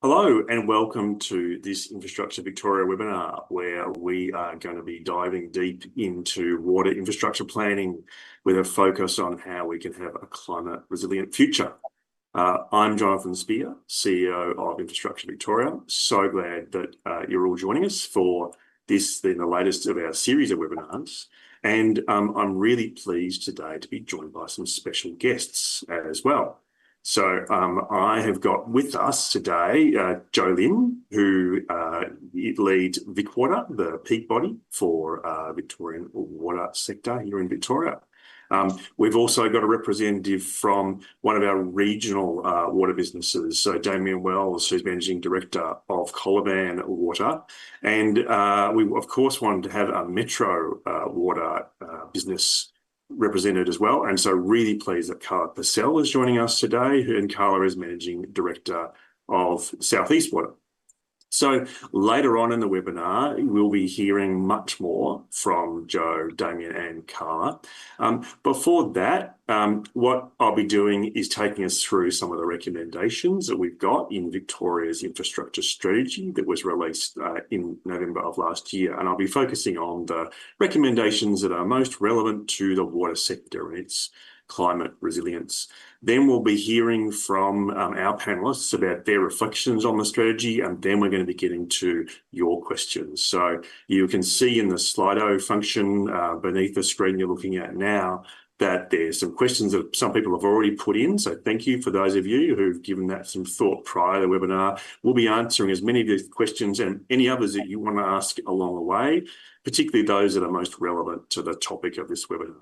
Hello and welcome to this Infrastructure Victoria webinar, where we are going to be diving deep into water infrastructure planning with a focus on how we can have a climate resilient future. I'm Jonathan Spear, CEO of Infrastructure Victoria. So glad that you're all joining us for this, the latest of our series of webinars. And I'm really pleased today to be joined by some special guests as well. So I have got with us today Jo Lynn, who leads VicWater, the peak body for Victorian water sector here in Victoria. We've also got a representative from one of our regional water businesses, so Damien Wells, who's Managing Director of Colaban Water. And we, of course, wanted to have a Metro water business represented as well. And so really pleased that Carla Purcell is joining us today, and Carla is Managing Director of Southeast Water. So later on in the webinar, we'll be hearing much more from Jo, Damien and Carla. Before that, what I'll be doing is taking us through some of the recommendations that we've got in Victoria's infrastructure strategy that was released in November of last year. And I'll be focusing on the recommendations that are most relevant to the water sector and its climate resilience. Then we'll be hearing from our panelists about their reflections on the strategy, and then we're going to be getting to your questions. So you can see in the Slido function beneath the screen you're looking at now that there's some questions that some people have already put in. So thank you for those of you who've given that some thought prior to the webinar. We'll be answering as many of these questions and any others that you want to ask along the way, particularly those that are most relevant to the topic of this webinar.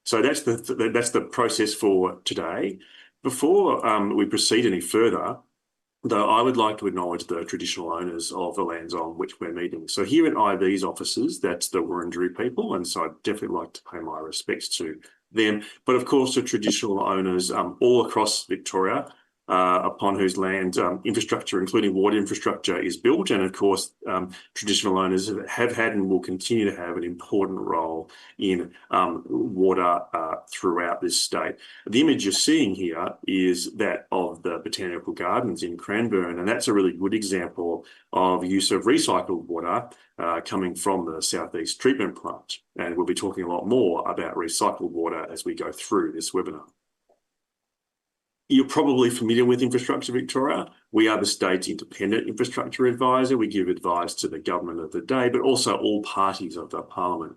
So that's the process for today. Before we proceed any further, though, I would like to acknowledge the traditional owners of the lands on which we're meeting. So here at IV's offices, that's the Wurundjeri people, and so I'd definitely like to pay my respects to them. But of course, the traditional owners all across Victoria, upon whose land infrastructure, including water infrastructure, is built. And of course, traditional owners have had and will continue to have an important role in water throughout this state. The image you're seeing here is that of the Botanical Gardens in Cranbourne, and that's a really good example of use of recycled water coming from the Southeast Treatment Plant. And we'll be talking a lot more about recycled water as we go through this webinar. You're probably familiar with Infrastructure Victoria. We are the state's independent infrastructure advisor. We give advice to the government of the day, but also all parties of the parliament.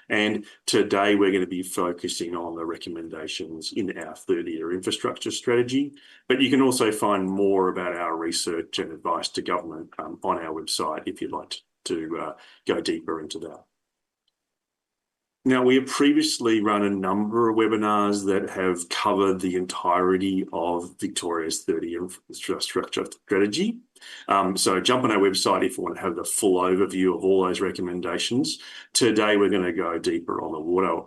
And today we're going to be focusing on the recommendations in our 30-year infrastructure strategy. But you can also find more about our research and advice to government on our website if you'd like to go deeper into that. Now, we have previously run a number of webinars that have covered the entirety of Victoria's 30-year infrastructure strategy. So jump on our website if you want to have the full overview of all those recommendations. Today, we're going to go deeper on the water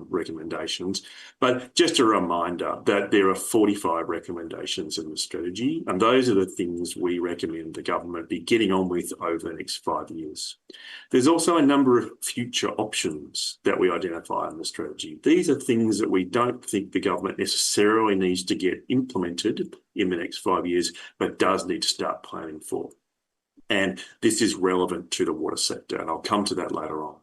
recommendations. But just a reminder that there are 45 recommendations in the strategy, and those are the things we recommend the government be getting on with over the next 5 years. There's also a number of future options that we identify in the strategy. These are things that we don't think the government necessarily needs to get implemented in the next 5 years, but does need to start planning for. And this is relevant to the water sector, and I'll come to that later on.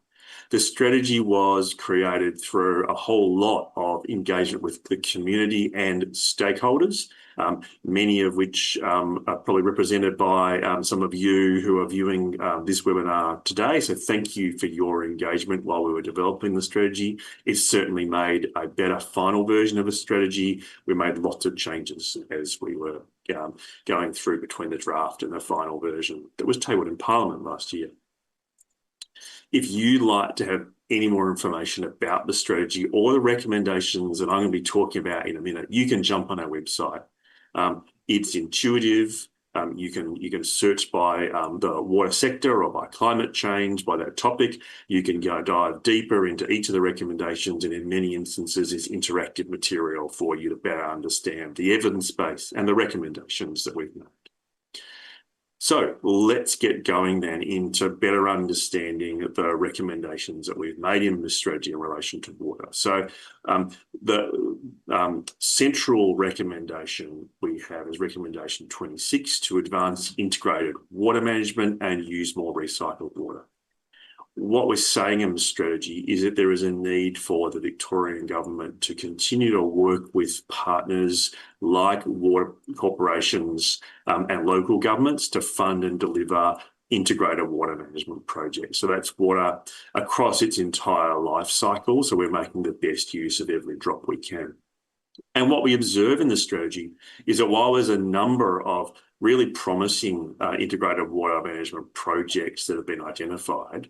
The strategy was created through a whole lot of engagement with the community and stakeholders, many of which are probably represented by some of you who are viewing this webinar today. So thank you for your engagement while we were developing the strategy. It certainly made a better final version of the strategy. We made lots of changes as we were going through between the draft and the final version that was tabled in Parliament last year. If you'd like to have any more information about the strategy or the recommendations that I'm going to be talking about in a minute, you can jump on our website. It's intuitive. You can search by the water sector or by climate change, by that topic. You can go dive deeper into each of the recommendations, and in many instances is interactive material for you to better understand the evidence base and the recommendations that we've made. So let's get going then into better understanding the recommendations that we've made in this strategy in relation to water. So the central recommendation we have is recommendation 26 to advance integrated water management and use more recycled water. What we're saying in the strategy is that there is a need for the Victorian government to continue to work with partners like water corporations and local governments to fund and deliver integrated water management projects. So that's water across its entire life cycle. So we're making the best use of every drop we can. And what we observe in the strategy is that while there's a number of really promising integrated water management projects that have been identified,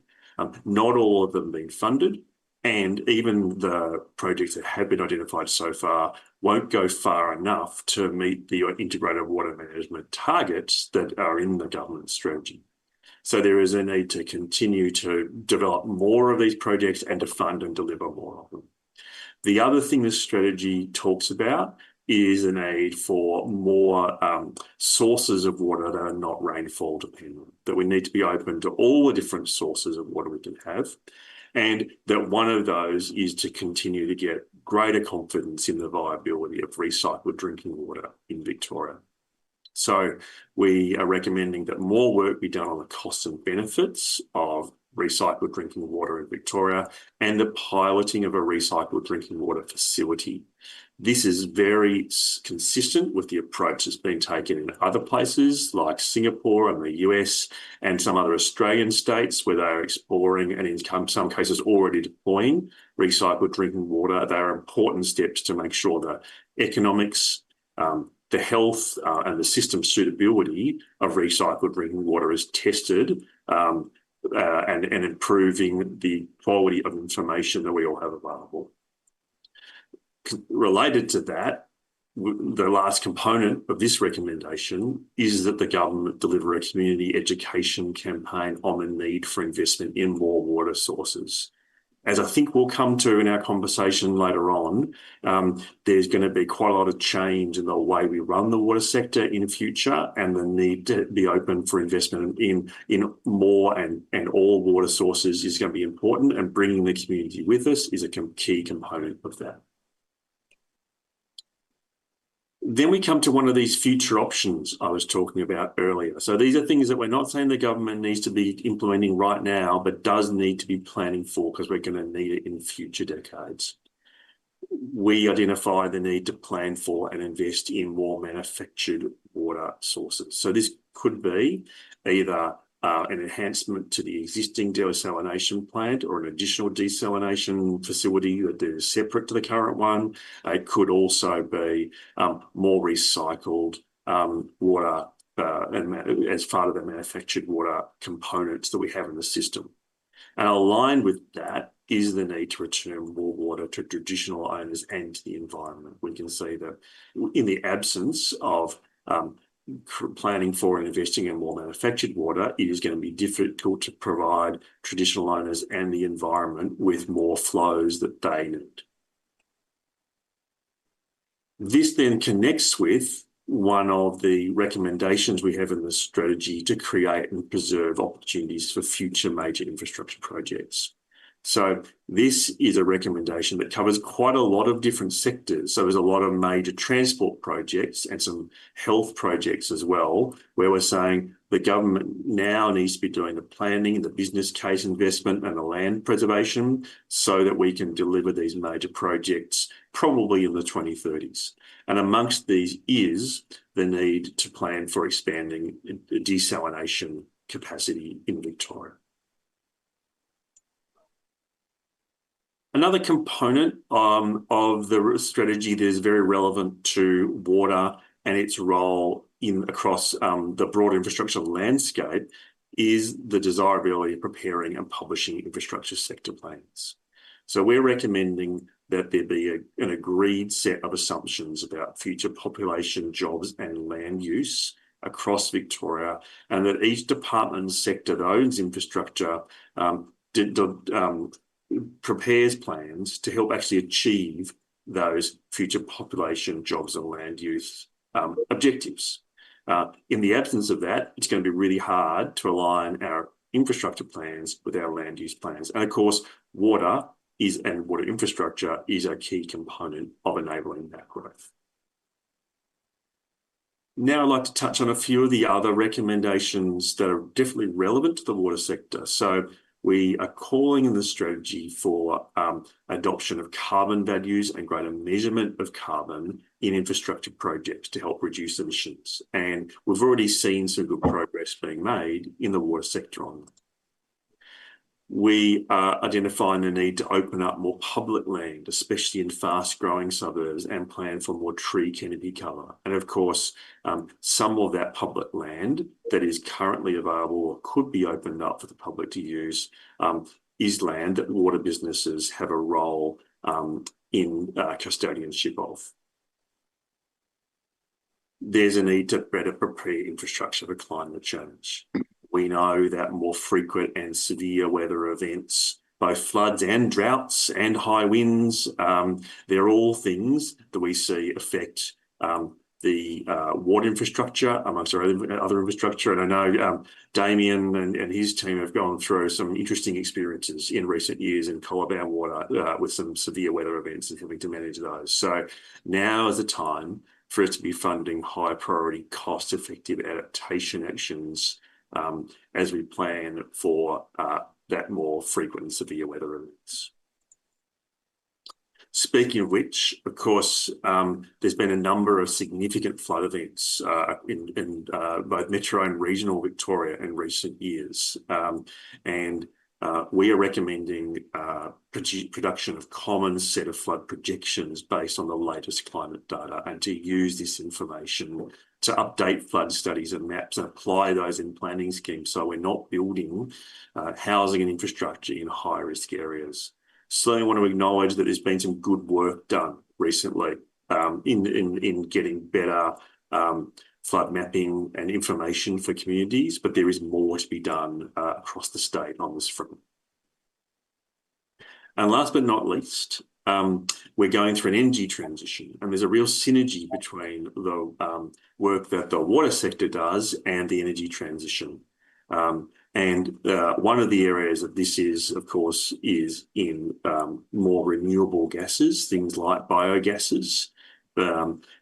not all of them have been funded, and even the projects that have been identified so far won't go far enough to meet the integrated water management targets that are in the government strategy. So there is a need to continue to develop more of these projects and to fund and deliver more of them. The other thing this strategy talks about is a need for more sources of water that are not rainfall dependent, that we need to be open to all the different sources of water we can have, and that one of those is to continue to get greater confidence in the viability of recycled drinking water in Victoria. So we are recommending that more work be done on the costs and benefits of recycled drinking water in Victoria and the piloting of a recycled drinking water facility. This is very consistent with the approach that's been taken in other places like Singapore and the US and some other Australian states where they are exploring and in some cases already deploying recycled drinking water. They are important steps to make sure the economics, the health and the system suitability of recycled drinking water is tested and improving the quality of information that we all have available. Related to that, the last component of this recommendation is that the government deliver a community education campaign on the need for investment in more water sources. As I think we'll come to in our conversation later on, there's going to be quite a lot of change in the way we run the water sector in future, and the need to be open for investment in more and all water sources is going to be important, and bringing the community with us is a key component of that. Then we come to one of these future options I was talking about earlier. So these are things that we're not saying the government needs to be implementing right now, but does need to be planning for because we're going to need it in future decades. We identify the need to plan for and invest in more manufactured water sources. So this could be either an enhancement to the existing desalination plant or an additional desalination facility that is separate to the current one. It could also be more recycled water as part of the manufactured water components that we have in the system. And aligned with that is the need to return more water to traditional owners and to the environment. We can see that in the absence of planning for and investing in more manufactured water, it is going to be difficult to provide traditional owners and the environment with more flows that they need. This then connects with one of the recommendations we have in the strategy to create and preserve opportunities for future major infrastructure projects. So this is a recommendation that covers quite a lot of different sectors. So there's a lot of major transport projects and some health projects as well, where we're saying the government now needs to be doing the planning, the business case investment and the land preservation so that we can deliver these major projects probably in the 2030s. And amongst these is the need to plan for expanding desalination capacity in Victoria. Another component of the strategy that is very relevant to water and its role across the broader infrastructure landscape is the desirability of preparing and publishing infrastructure sector plans. So we're recommending that there be an agreed set of assumptions about future population, jobs and land use across Victoria, and that each department and sector that owns infrastructure prepares plans to help actually achieve those future population, jobs and land use objectives. In the absence of that, it's going to be really hard to align our infrastructure plans with our land use plans. And of course, water infrastructure is a key component of enabling that growth. Now I'd like to touch on a few of the other recommendations that are definitely relevant to the water sector. So we are calling in the strategy for adoption of carbon values and greater measurement of carbon in infrastructure projects to help reduce emissions. And we've already seen some good progress being made in the water sector on that. We are identifying the need to open up more public land, especially in fast-growing suburbs, and plan for more tree canopy cover. And of course, some of that public land that is currently available or could be opened up for the public to use is land that water businesses have a role in custodianship of. There's a need to better prepare infrastructure for climate change. We know that more frequent and severe weather events, both floods and droughts and high winds, they're all things that we see affect the water infrastructure amongst our other infrastructure. And I know Damien and his team have gone through some interesting experiences in recent years in Collarband water with some severe weather events and having to manage those. So now is the time for us to be funding high priority, cost-effective adaptation actions as we plan for that more frequent and severe weather events. Speaking of which, of course, there's been a number of significant flood events in both metro and regional Victoria in recent years. We are recommending production of common set of flood projections based on the latest climate data, and to use this information to update flood studies and maps and apply those in planning schemes so we're not building housing and infrastructure in high-risk areas. So I want to acknowledge that there's been some good work done recently in getting better flood mapping and information for communities, but there is more to be done across the state on this front. And last but not least, we're going through an energy transition, and there's a real synergy between the work that the water sector does and the energy transition. One of the areas that this is, of course, is in more renewable gases, things like biogases,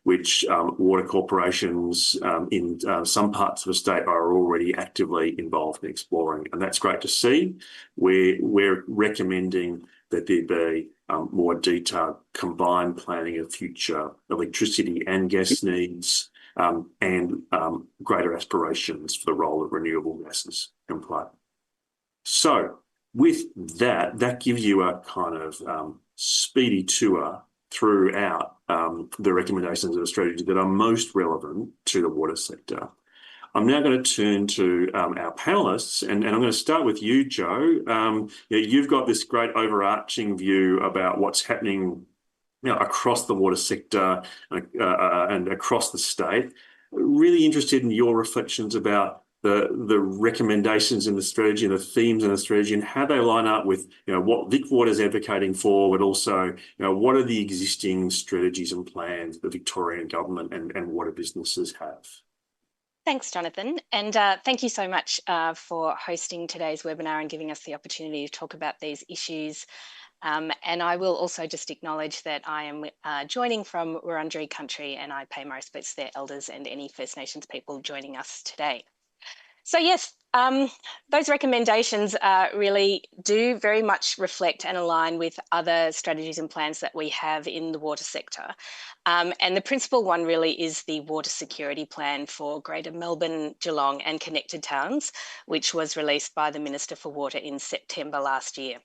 which water corporations in some parts of the state are already actively involved in exploring. And that's great to see. We're recommending that there be more detailed combined planning of future electricity and gas needs, and greater aspirations for the role of renewable gases can play. So with that gives you a kind of speedy tour throughout the recommendations of the strategy that are most relevant to the water sector. I'm now going to turn to our panelists, and I'm going to start with you, Joe. You've got this great overarching view about what's happening across the water sector and across the state. Really interested in your reflections about the recommendations in the strategy and the themes in the strategy and how they line up with what VicWater is advocating for, but also what are the existing strategies and plans the Victorian government and water businesses have. Thanks, Jonathan. And thank you so much for hosting today's webinar and giving us the opportunity to talk about these issues. And I will also just acknowledge that I am joining from Wurundjeri country, and I pay my respects to their elders and any First Nations people joining us today. So yes, those recommendations really do very much reflect and align with other strategies and plans that we have in the water sector. And the principal one really is the Water Security Plan for Greater Melbourne, Geelong and connected towns, which was released by the Minister for Water in September last year.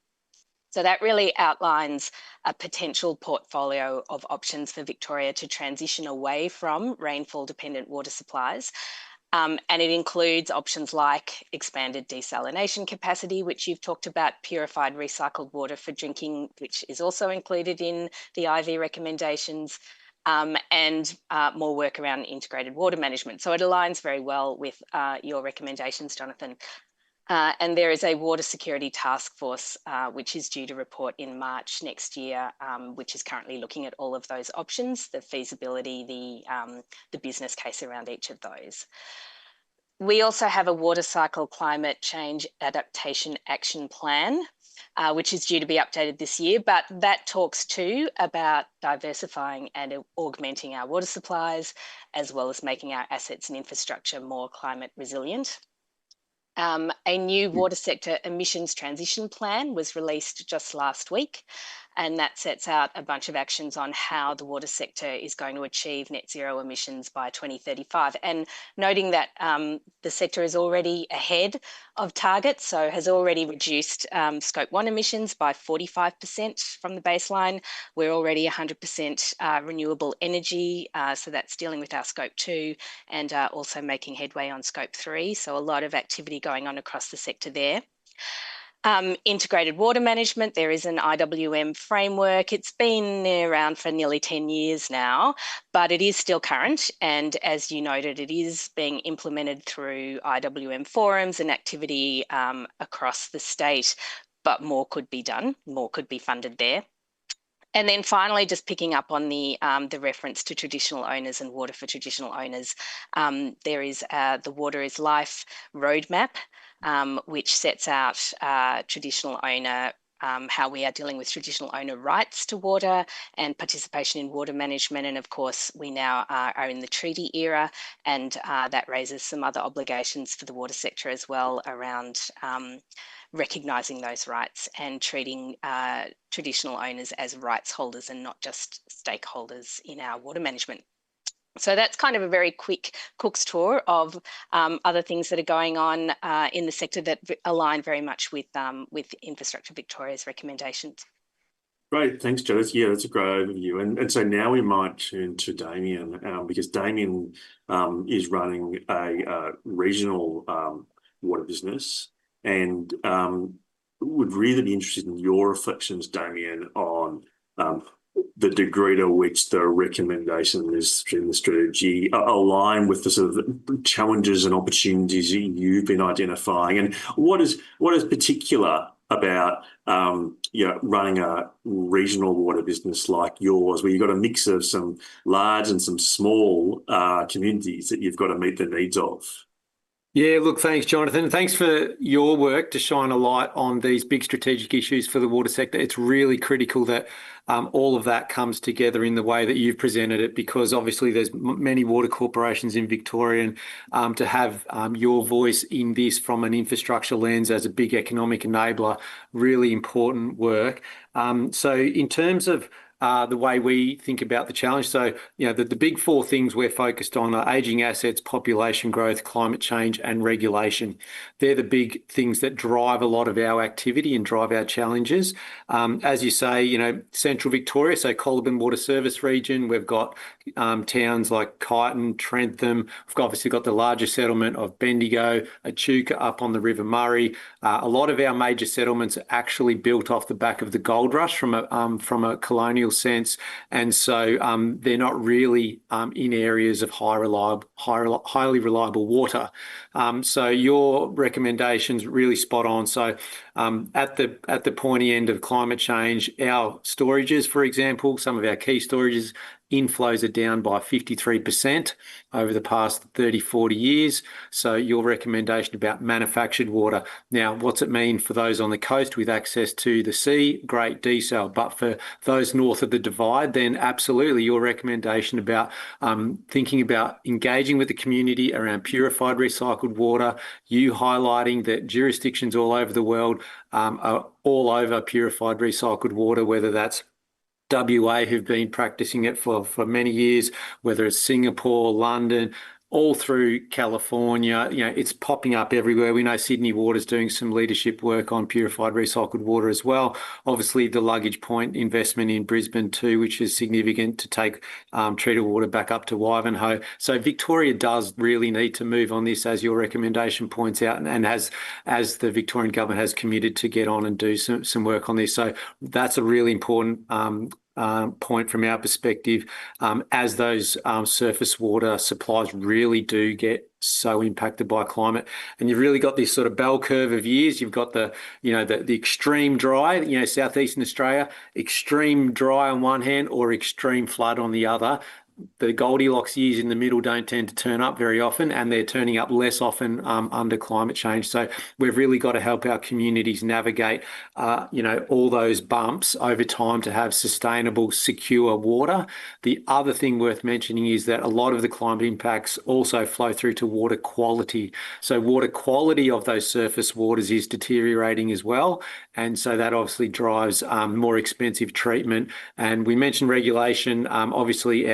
So that really outlines a potential portfolio of options for Victoria to transition away from rainfall-dependent water supplies. And it includes options like expanded desalination capacity, which you've talked about, purified recycled water for drinking, which is also included in the IV recommendations, and more work around integrated water management. So it aligns very well with your recommendations, Jonathan. And there is a water security task force, which is due to report in March next year, which is currently looking at all of those options, the feasibility, the business case around each of those. We also have a water cycle climate change adaptation action plan, which is due to be updated this year, but that talks too about diversifying and augmenting our water supplies, as well as making our assets and infrastructure more climate resilient. A new water sector emissions transition plan was released just last week, and that sets out a bunch of actions on how the water sector is going to achieve net zero emissions by 2035. And noting that the sector is already ahead of target, so has already reduced scope 1 emissions by 45% from the baseline. We're already 100% renewable energy, so that's dealing with our scope 2 and also making headway on scope 3. So a lot of activity going on across the sector there. Integrated water management, there is an IWM framework. It's been around for nearly 10 years now, but it is still current. And as you noted, it is being implemented through IWM forums and activity across the state, but more could be done, more could be funded there. And then finally, just picking up on the reference to traditional owners and water for traditional owners, there is the Water is Life roadmap, which sets out traditional owner, how we are dealing with traditional owner rights to water and participation in water management. And of course, we now are in the treaty era, and that raises some other obligations for the water sector as well around recognising those rights and treating traditional owners as rights holders and not just stakeholders in our water management. So that's kind of a very quick Cook's tour of other things that are going on in the sector that align very much with Infrastructure Victoria's recommendations. Great, thanks, Judith. Yeah, that's a great overview. And so now we might turn to Damien, because Damien is running a regional water business, and would really be interested in your reflections, Damien, on the degree to which the recommendations in the strategy align with the sort of challenges and opportunities you've been identifying, and what is particular about running a regional water business like yours, where you've got a mix of some large and some small communities that you've got to meet the needs of. Yeah, look, thanks, Jonathan. Thanks for your work to shine a light on these big strategic issues for the water sector. It's really critical that all of that comes together in the way that you've presented it, because obviously there's many water corporations in Victoria, and to have your voice in this from an infrastructure lens as a big economic enabler, really important work. So in terms of the way we think about the challenge. So, the big four things we're focused on are ageing assets, population growth, climate change, and regulation. They're the big things that drive a lot of our activity and drive our challenges. As you say, Central Victoria, so Colborne Water Service region, we've got towns like Kyneton, Trentham. We've obviously got the larger settlement of Bendigo, Echuca up on the River Murray. A lot of our major settlements are actually built off the back of the gold rush from a colonial sense, and so they're not really in areas of highly reliable water. So your recommendations really spot on. So at the pointy end of climate change, our storages, for example, some of our key storages, inflows are down by 53% over the past 30, 40 years. So your recommendation about manufactured water. Now, what's it mean for those on the coast with access to the sea? Great desal. But for those north of the divide, then absolutely your recommendation about thinking about engaging with the community around purified recycled water, you highlighting that jurisdictions all over the world are all over purified recycled water, whether that's WA, who've been practicing it for many years, whether it's Singapore, London, all through California. It's popping up everywhere. We know Sydney Water's doing some leadership work on purified recycled water as well. Obviously, the Luggage Point investment in Brisbane too, which is significant to take treated water back up to Ivanhoe. So Victoria does really need to move on this, as your recommendation points out, and as the Victorian government has committed to get on and do some work on this. So that's a really important point from our perspective, as those surface water supplies really do get so impacted by climate. And you've really got this sort of bell curve of years. You've got the extreme dry, southeastern Australia, extreme dry on one hand or extreme flood on the other. The Goldilocks years in the middle don't tend to turn up very often, and they're turning up less often under climate change. So we've really got to help our communities navigate, all those bumps over time to have sustainable, secure water. The other thing worth mentioning is that a lot of the climate impacts also flow through to water quality. So water quality of those surface waters is deteriorating as well. And so that obviously drives more expensive treatment. And we mentioned regulation. Obviously,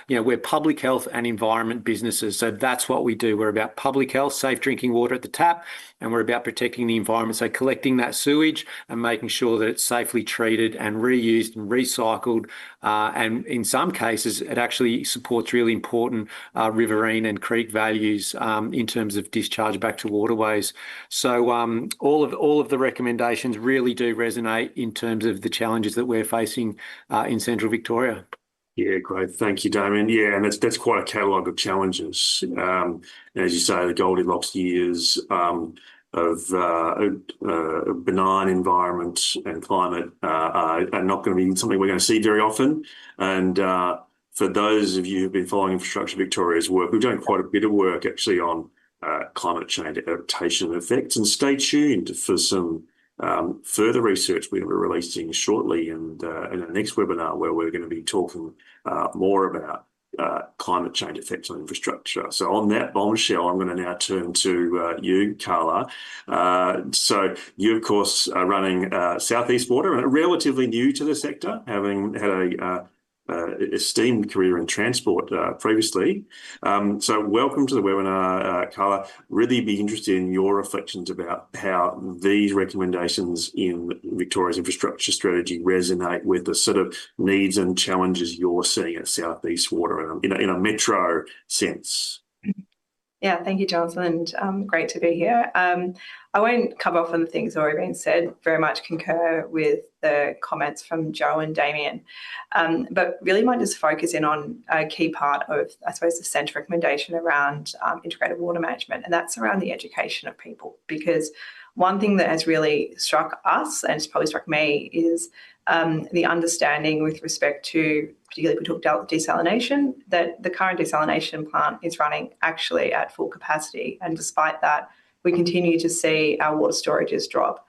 we're public health and environment businesses. So that's what we do. We're about public health, safe drinking water at the tap, and we're about protecting the environment. So collecting that sewage and making sure that it's safely treated and reused and recycled. And in some cases, it actually supports really important riverine and creek values in terms of discharge back to waterways. So all of the recommendations really do resonate in terms of the challenges that we're facing in Central Victoria. Yeah, great. Thank you, Damien. Yeah, and that's quite a catalogue of challenges. As you say, the Goldilocks years of a benign environment and climate are not going to be something we're going to see very often. And for those of you who've been following Infrastructure Victoria's work, we've done quite a bit of work actually on climate change adaptation effects. And stay tuned for some further research we're releasing shortly, and in our next webinar where we're going to be talking more about climate change effects on infrastructure. So on that bombshell, I'm going to now turn to you, Carla. So you, of course, are running Southeast Water, and relatively new to the sector, having had a esteemed career in transport previously. So welcome to the webinar, Carla. Really be interested in your reflections about how these recommendations in Victoria's infrastructure strategy resonate with the sort of needs and challenges you're seeing at Southeast Water in a metro sense. Yeah, thank you, Jonathan, and great to be here. I won't cover off on the things that have already been said, very much concur with the comments from Joe and Damien, but really might just focus in on a key part of, I suppose, the centre recommendation around integrated water management, and that's around the education of people. Because one thing that has really struck us, and it's probably struck me, is the understanding with respect to, particularly if we talk about desalination, that the current desalination plant is running actually at full capacity. And despite that, we continue to see our water storages drop.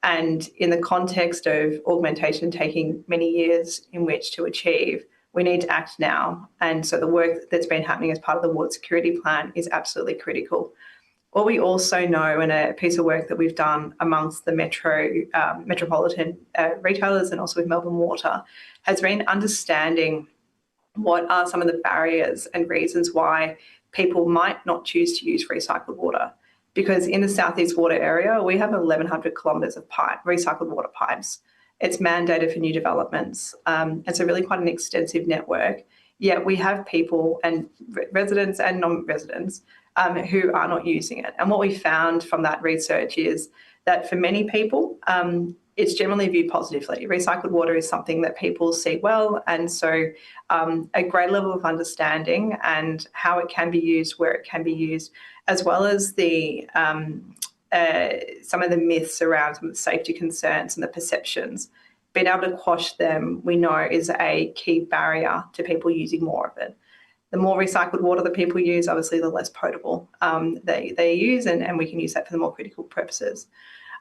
And in the context of augmentation taking many years in which to achieve, we need to act now. And so the work that's been happening as part of the water security plan is absolutely critical. What we also know, and a piece of work that we've done amongst the metropolitan retailers and also with Melbourne Water, has been understanding what are some of the barriers and reasons why people might not choose to use recycled water. Because in the Southeast Water area, we have 1,100 kilometres of recycled water pipes. It's mandated for new developments. And so really quite an extensive network. Yet we have people and residents and non-residents who are not using it. And what we found from that research is that for many people, it's generally viewed positively. Recycled water is something that people see well, and so a great level of understanding and how it can be used, where it can be used, as well as the some of the myths around some of the safety concerns and the perceptions. Being able to quash them, we know, is a key barrier to people using more of it. The more recycled water that people use, obviously, the less potable they use, and we can use that for the more critical purposes.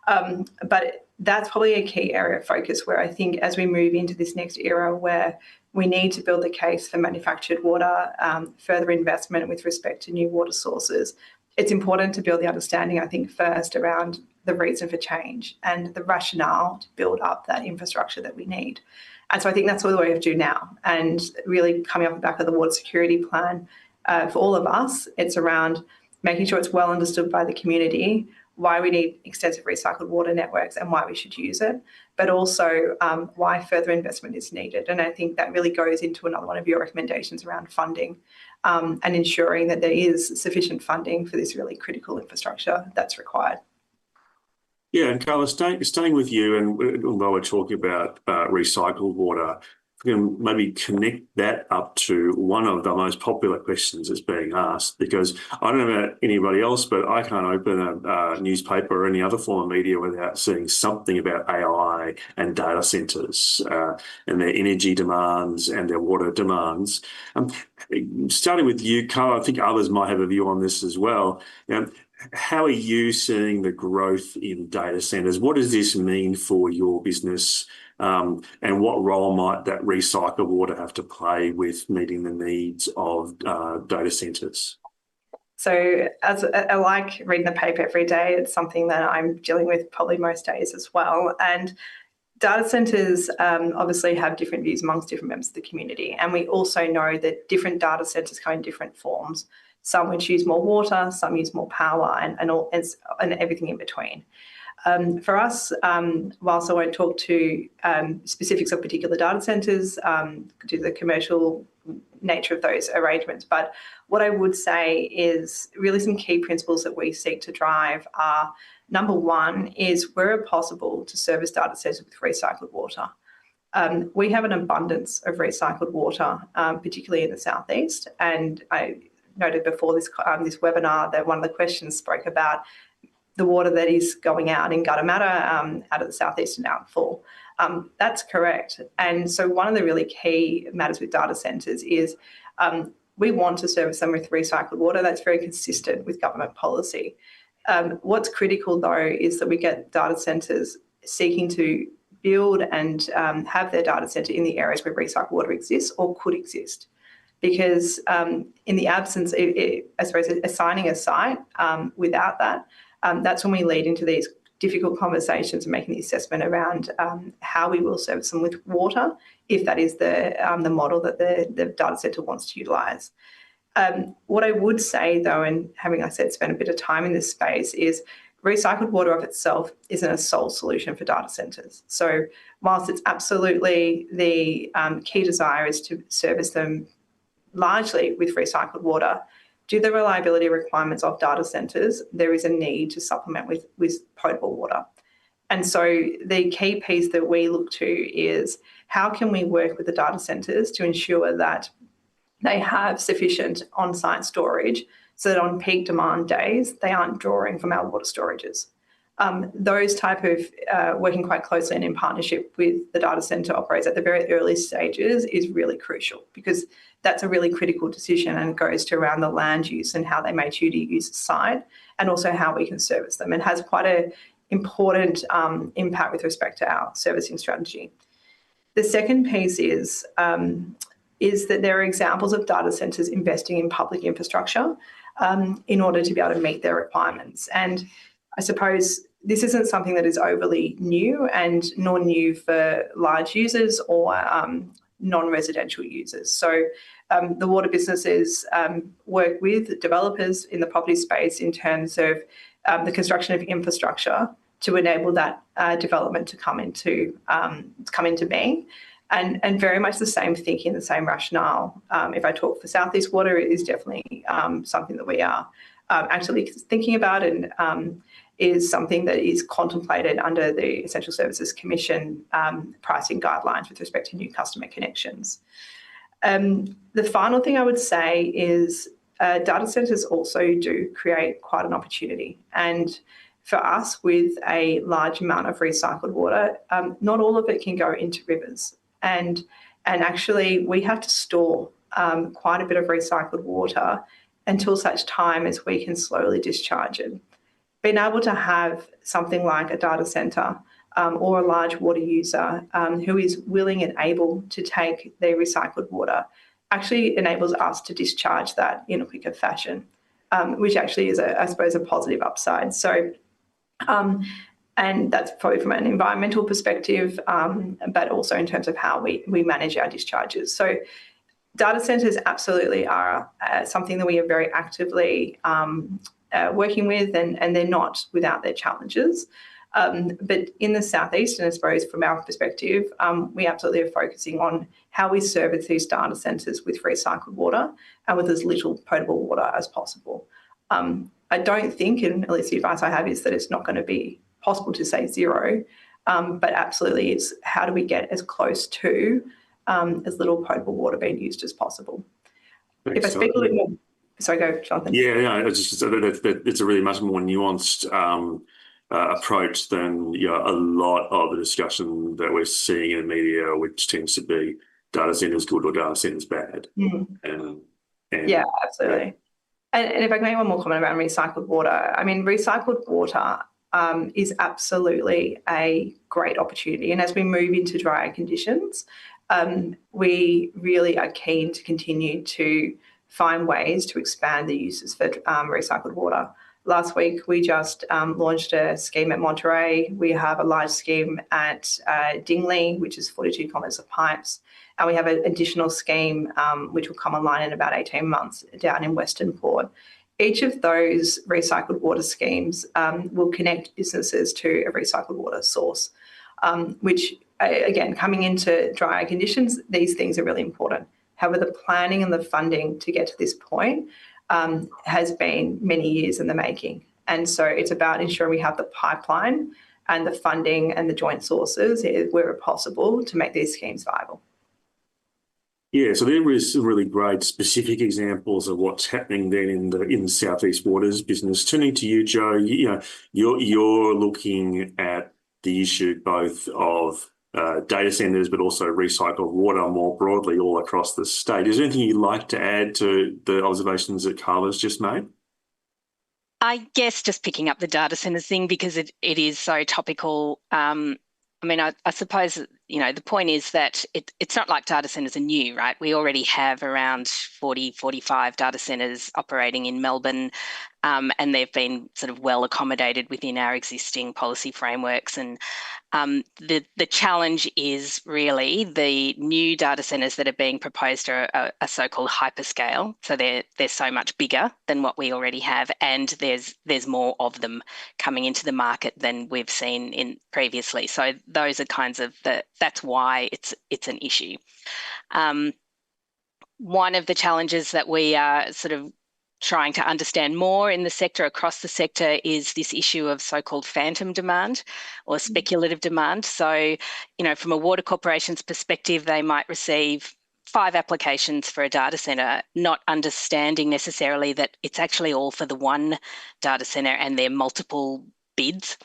But that's probably a key area of focus where I think as we move into this next era where we need to build the case for manufactured water, further investment with respect to new water sources, it's important to build the understanding, I think, first around the reason for change and the rationale to build up that infrastructure that we need. And so I think that's what we have to do now. And really coming off the back of the water security plan, for all of us, it's around making sure it's well understood by the community why we need extensive recycled water networks and why we should use it, but also why further investment is needed. And I think that really goes into another one of your recommendations around funding and ensuring that there is sufficient funding for this really critical infrastructure that's required. Yeah, and Carla, staying with you, and while we're talking about recycled water, we can maybe connect that up to one of the most popular questions that's being asked, because I don't know about anybody else, but I can't open a newspaper or any other form of media without seeing something about AI and data centres and their energy demands and their water demands. Starting with you, Carl, I think others might have a view on this as well. How are you seeing the growth in data centres? What does this mean for your business? And what role might that recycled water have to play with meeting the needs of data centres? So as I like reading the paper every day, it's something that I'm dealing with probably most days as well. And data centres obviously have different views amongst different members of the community. And we also know that different data centres come in different forms. Some which use more water, some use more power, and everything in between. For us, whilst I won't talk to specifics of particular data centres due to the commercial nature of those arrangements, but what I would say is really some key principles that we seek to drive are, number one is where possible to service data centres with recycled water. We have an abundance of recycled water, particularly in the southeast, and I noted before this webinar that one of the questions spoke about the water that is going out in gutter matter out of the southeastern outfall. That's correct. And so one of the really key matters with data centres is we want to service them with recycled water. That's very consistent with government policy. What's critical, though, is that we get data centres seeking to build and have their data centre in the areas where recycled water exists or could exist. Because in the absence, I suppose, assigning a site without that, that's when we lead into these difficult conversations and making the assessment around how we will service them with water, if that is the model that the data centre wants to utilise. What I would say, though, and having, I said, spent a bit of time in this space, is recycled water of itself isn't a sole solution for data centres. So whilst it's absolutely the key desire is to service them largely with recycled water, due to the reliability requirements of data centres, there is a need to supplement with potable water. And so the key piece that we look to is how can we work with the data centres to ensure that they have sufficient on-site storage so that on peak demand days, they aren't drawing from our water storages. Those type of working quite closely and in partnership with the data centre operators at the very early stages is really crucial, because that's a really critical decision, and it goes to around the land use and how they may choose to use the site, and also how we can service them. It has quite an important impact with respect to our servicing strategy. The second piece is that there are examples of data centres investing in public infrastructure in order to be able to meet their requirements. And I suppose this isn't something that is overly new, and nor new for large users or non-residential users. So the water businesses work with developers in the property space in terms of the construction of infrastructure to enable that development to come into being. And very much the same thinking, the same rationale. If I talk for Southeast Water, it is definitely something that we are actually thinking about, and is something that is contemplated under the Essential Services Commission pricing guidelines with respect to new customer connections. The final thing I would say is data centres also do create quite an opportunity. And for us, with a large amount of recycled water, not all of it can go into rivers. And actually, we have to store quite a bit of recycled water until such time as we can slowly discharge it. Being able to have something like a data centre or a large water user who is willing and able to take their recycled water actually enables us to discharge that in a quicker fashion, which actually is, I suppose, a positive upside. So, and that's probably from an environmental perspective, but also in terms of how we manage our discharges. So data centres absolutely are something that we are very actively working with, and they're not without their challenges. But in the southeast, and I suppose from our perspective, we absolutely are focusing on how we service these data centres with recycled water and with as little potable water as possible. I don't think, and at least the advice I have is that it's not going to be possible to say zero, but absolutely it's how do we get as close to as little potable water being used as possible. Thanks, If I speak a little bit more, sorry, go, Jonathan. Yeah, it's a really much more nuanced approach than a lot of the discussion that we're seeing in the media, which tends to be data centers good or data centers bad. And yeah, absolutely. Yeah. And if I can make one more comment about recycled water, I mean, recycled water is absolutely a great opportunity. And as we move into drier conditions, we really are keen to continue to find ways to expand the uses for recycled water. Last week, we just launched a scheme at Monterey. We have a large scheme at Dingley, which is 42 kilometres of pipes. And we have an additional scheme which will come online in about 18 months down in Western Port. Each of those recycled water schemes will connect businesses to a recycled water source, which, again, coming into drier conditions, these things are really important. However, the planning and the funding to get to this point has been many years in the making. And so it's about ensuring we have the pipeline and the funding and the joint sources where possible to make these schemes viable. Yeah, so there is some really great specific examples of what's happening then in the Southeast Waters business. Turning to you, Joe, you're looking at the issue both of data centres, but also recycled water more broadly all across the state. Is there anything you'd like to add to the observations that Carla's just made? I guess just picking up the data centres thing, because it is so topical. I mean, I suppose, the point is that it's not like data centres are new, right? We already have around 40, 45 data centres operating in Melbourne, and they've been sort of well accommodated within our existing policy frameworks. And the challenge is really the new data centres that are being proposed are a so-called hyperscale. So they're so much bigger than what we already have, and there's more of them coming into the market than we've seen in previously. So those are kinds of that's why it's an issue. One of the challenges that we are sort of trying to understand more in the sector, across the sector, is this issue of so-called phantom demand or speculative demand. So, from a water corporation's perspective, they might receive 5 applications for a data centre, not understanding necessarily that it's actually all for the one data centre and there are multiple bids.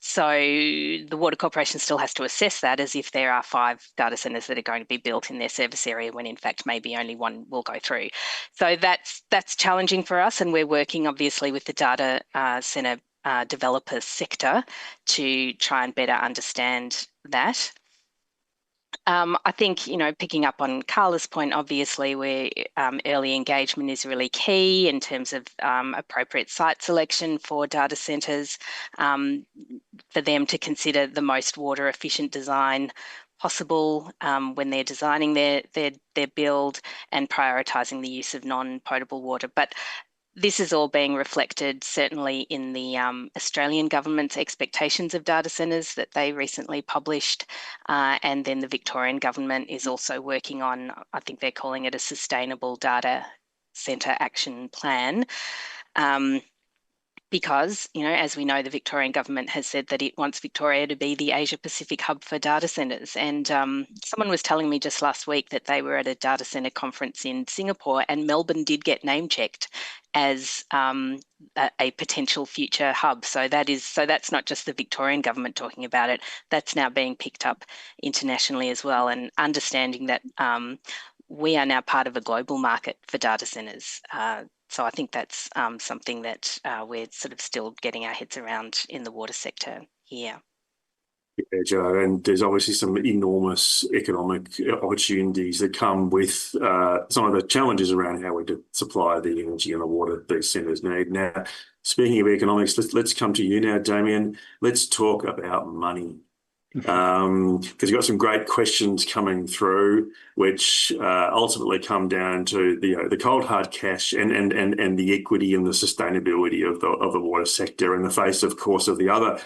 So the water corporation still has to assess that as if there are 5 data centres that are going to be built in their service area, when in fact maybe only one will go through. So that's challenging for us, and we're working obviously with the data centre developer sector to try and better understand that. I think, picking up on Carla's point, obviously where early engagement is really key in terms of appropriate site selection for data centres, for them to consider the most water efficient design possible when they're designing their build, and prioritising the use of non-potable water. But this is all being reflected certainly in the Australian government's expectations of data centres that they recently published, and then the Victorian government is also working on, I think they're calling it a sustainable data centre action plan. Because, as we know, the Victorian government has said that it wants Victoria to be the Asia-Pacific hub for data centres. And someone was telling me just last week that they were at a data centre conference in Singapore, and Melbourne did get name-checked as a potential future hub. So that's not just the Victorian government talking about it. That's now being picked up internationally as well, and understanding that we are now part of a global market for data centres. So I think that's something that we're sort of still getting our heads around in the water sector here. Yeah, Joe, and there's obviously some enormous economic opportunities that come with some of the challenges around how we supply the energy and the water these centres need. Now, speaking of economics, let's come to you now, Damien. Let's talk about money. Because you've got some great questions coming through, which ultimately come down to the cold hard cash and the equity and the sustainability of the water sector in the face, of course, of the other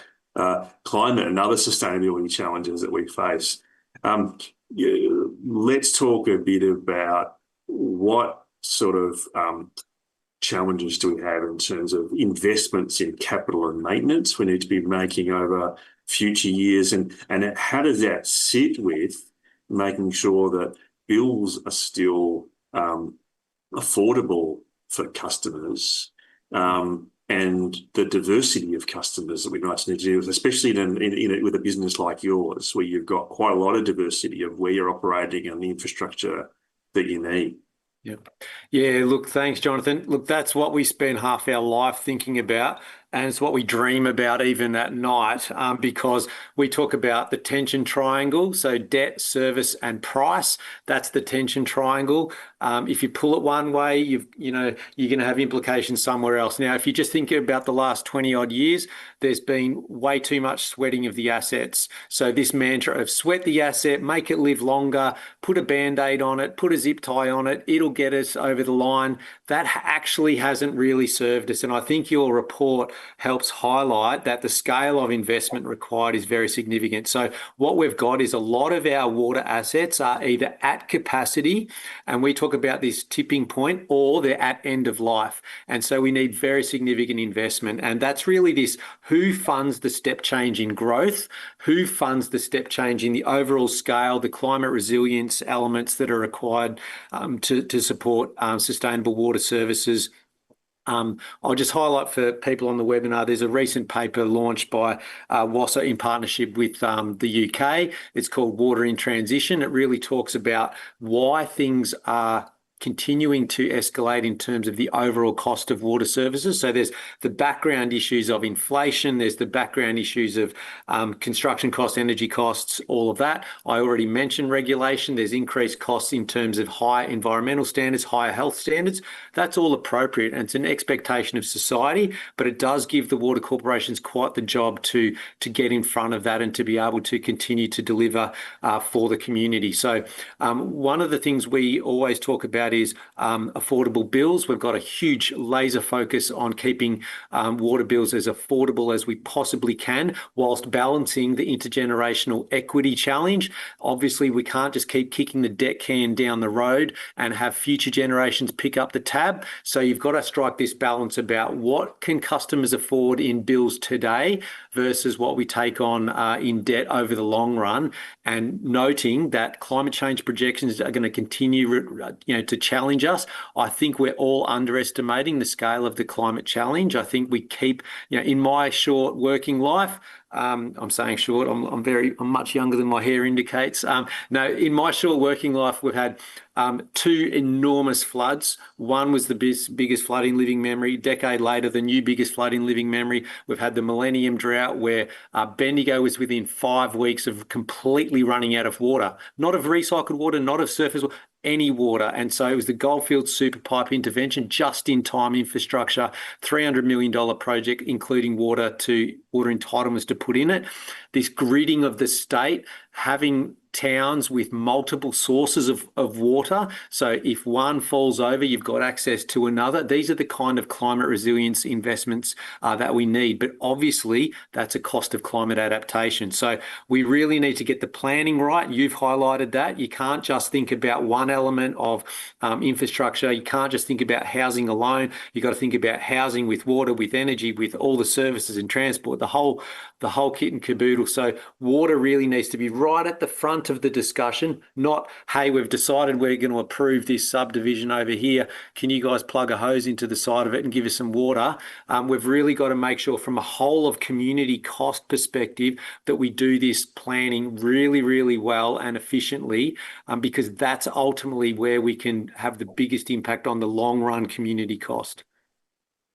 climate and other sustainability challenges that we face. Let's talk a bit about what sort of challenges do we have in terms of investments in capital and maintenance we need to be making over future years, and how does that sit with making sure that bills are still affordable for customers, and the diversity of customers that we might need to deal with, especially with a business like yours, where you've got quite a lot of diversity of where you're operating and the infrastructure that you need. Yep. Yeah, look, thanks, Jonathan. Look, that's what we spend half our life thinking about, and it's what we dream about even at night, because we talk about the tension triangle. So debt, service, and price. That's the tension triangle. If you pull it one way, you're going to have implications somewhere else. Now, if you just think about the last 20 odd years, there's been way too much sweating of the assets. So this mantra of sweat the asset, make it live longer, put a Band-Aid on it, put a zip tie on it, it'll get us over the line. That actually hasn't really served us. And I think your report helps highlight that the scale of investment required is very significant. So what we've got is a lot of our water assets are either at capacity, and we talk about this tipping point, or they're at end of life. And so we need very significant investment. And that's really this: who funds the step change in growth? Who funds the step change in the overall scale, the climate resilience elements that are required to support sustainable water services? I'll just highlight for people on the webinar, there's a recent paper launched by WASA in partnership with the UK. It's called Water in Transition. It really talks about why things are continuing to escalate in terms of the overall cost of water services. So there's the background issues of inflation, there's the background issues of construction costs, energy costs, all of that. I already mentioned regulation. There's increased costs in terms of high environmental standards, higher health standards. That's all appropriate, and it's an expectation of society, but it does give the water corporations quite the job to get in front of that and to be able to continue to deliver for the community. So one of the things we always talk about is affordable bills. We've got a huge laser focus on keeping water bills as affordable as we possibly can, whilst balancing the intergenerational equity challenge. Obviously, we can't just keep kicking the debt can down the road and have future generations pick up the tab. So you've got to strike this balance about what can customers afford in bills today versus what we take on in debt over the long run, and noting that climate change projections are going to continue to challenge us. I think we're all underestimating the scale of the climate challenge. I think we keep, in my short working life, I'm saying short, I'm much younger than my hair indicates. No, in my short working life, we've had two enormous floods. One was the biggest flood in living memory. A decade later, the new biggest flood in living memory. We've had the millennium drought where Bendigo was within 5 weeks of completely running out of water. Not of recycled water, not of surface water, any water. And so it was the Goldfields Super Pipe intervention, just-in-time infrastructure, $300 million project, including water entitlements to put in it. This gridding of the state, having towns with multiple sources of water. So if one falls over, you've got access to another. These are the kind of climate resilience investments that we need. But obviously, that's a cost of climate adaptation. So we really need to get the planning right. You've highlighted that. You can't just think about one element of infrastructure. You can't just think about housing alone. You've got to think about housing with water, with energy, with all the services and transport, the whole kit and caboodle. So water really needs to be right at the front of the discussion, not, hey, we've decided we're going to approve this subdivision over here. Can you guys plug a hose into the side of it and give us some water? We've really got to make sure from a whole of community cost perspective that we do this planning really, really well and efficiently, because that's ultimately where we can have the biggest impact on the long run community cost.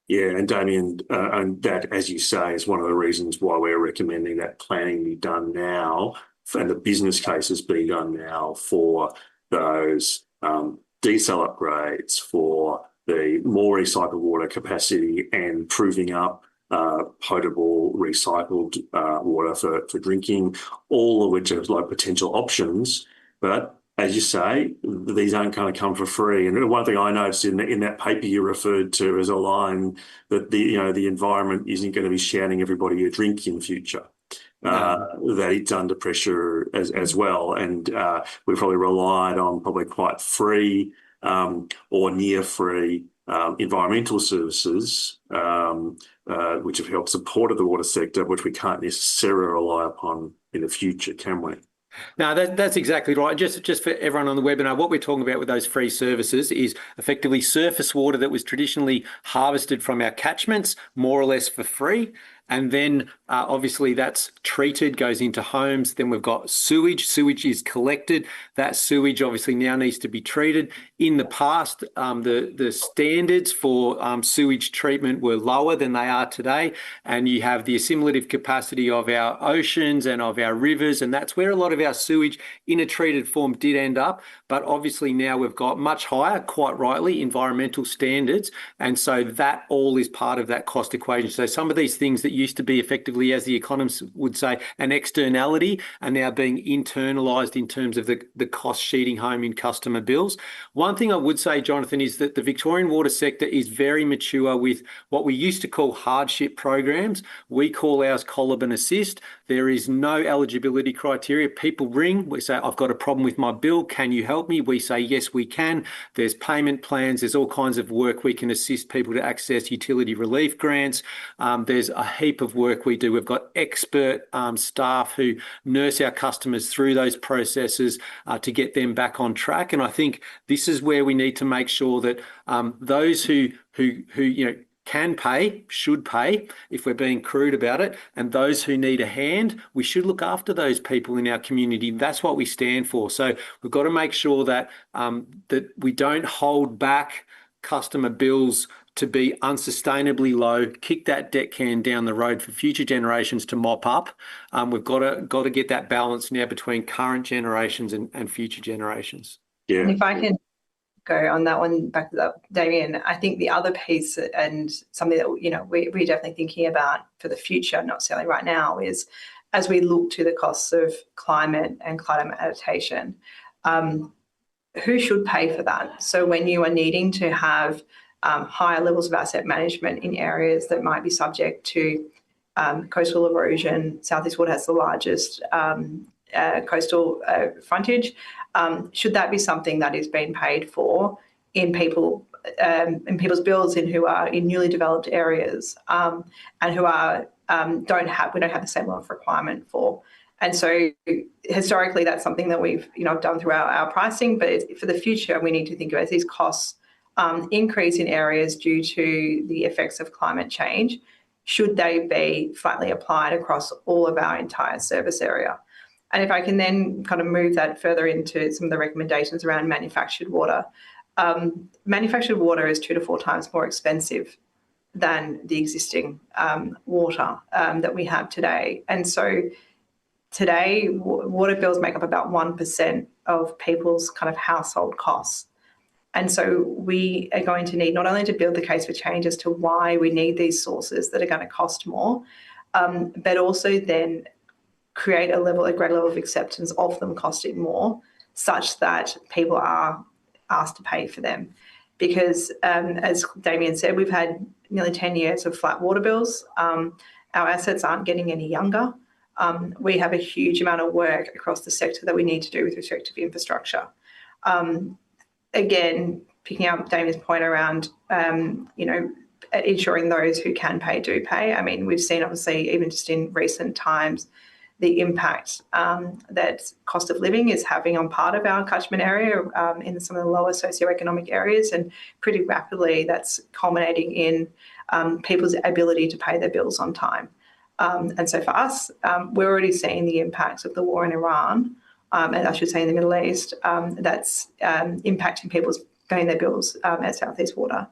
Yeah, and Damien, and that, as you say, is one of the reasons why we're recommending that planning be done now, and the business cases being done now for those desal upgrades, for the more recycled water capacity, and proving up potable recycled water for drinking, all of which are like potential options. But as you say, these aren't going to come for free. And one thing I noticed in that paper you referred to is a line that the environment isn't going to be shouting everybody a drink in future. No. That it's under pressure as well. And we've probably relied on probably quite free or near free environmental services, which have helped support the water sector, which we can't necessarily rely upon in the future, can we? No, that's exactly right. Just for everyone on the webinar, what we're talking about with those free services is effectively surface water that was traditionally harvested from our catchments, more or less for free. And then obviously that's treated, goes into homes. Then we've got sewage. Sewage is collected. That sewage obviously now needs to be treated. In the past, the standards for sewage treatment were lower than they are today. And you have the assimilative capacity of our oceans and of our rivers. And that's where a lot of our sewage in a treated form did end up. But obviously now we've got much higher, quite rightly, environmental standards. And so that all is part of that cost equation. So some of these things that used to be effectively, as the economists would say, an externality are now being internalised in terms of the cost sheeting home in customer bills. One thing I would say, Jonathan, is that the Victorian water sector is very mature with what we used to call hardship programs. We call ours Colibin Assist. There is no eligibility criteria. People ring, we say, I've got a problem with my bill, can you help me? We say, yes, we can. There's payment plans, there's all kinds of work we can assist people to access utility relief grants. There's a heap of work we do. We've got expert staff who nurse our customers through those processes to get them back on track. And I think this is where we need to make sure that those who can pay, should pay, if we're being crude about it, and those who need a hand, we should look after those people in our community. That's what we stand for. So we've got to make sure that that we don't hold back customer bills to be unsustainably low, kick that debt can down the road for future generations to mop up. We've got to get that balance now between current generations and future generations. Yeah. And if I can go on that one back to that, Damien, I think the other piece and something that we're definitely thinking about for the future, not necessarily right now, is as we look to the costs of climate and climate adaptation, who should pay for that? So when you are needing to have higher levels of asset management in areas that might be subject to coastal erosion, Southeast Water has the largest coastal frontage. Should that be something that is being paid for in people's bills who are in newly developed areas and who are we don't have the same level of requirement for? And so historically, that's something that we've done through our pricing. But for the future, we need to think about these costs increase in areas due to the effects of climate change. Should they be flatly applied across all of our entire service area? And if I can then kind of move that further into some of the recommendations around manufactured water. Manufactured water is 2 to 4 times more expensive than the existing water that we have today. And so today, water bills make up about 1% of people's kind of household costs. And so we are going to need not only to build the case for change as to why we need these sources that are going to cost more, but also then create a greater level of acceptance of them costing more, such that people are asked to pay for them. Because as Damien said, we've had nearly 10 years of flat water bills. Our assets aren't getting any younger. We have a huge amount of work across the sector that we need to do with respect to the infrastructure. Again, picking up Damien's point around, ensuring those who can pay do pay. I mean, we've seen obviously even just in recent times the impact that cost of living is having on part of our catchment area in some of the lower socioeconomic areas, and pretty rapidly that's culminating in people's ability to pay their bills on time. And so for us, we're already seeing the impacts of the war in Iran, and I should say in the Middle East, that's impacting people's paying their bills at Southeast Water.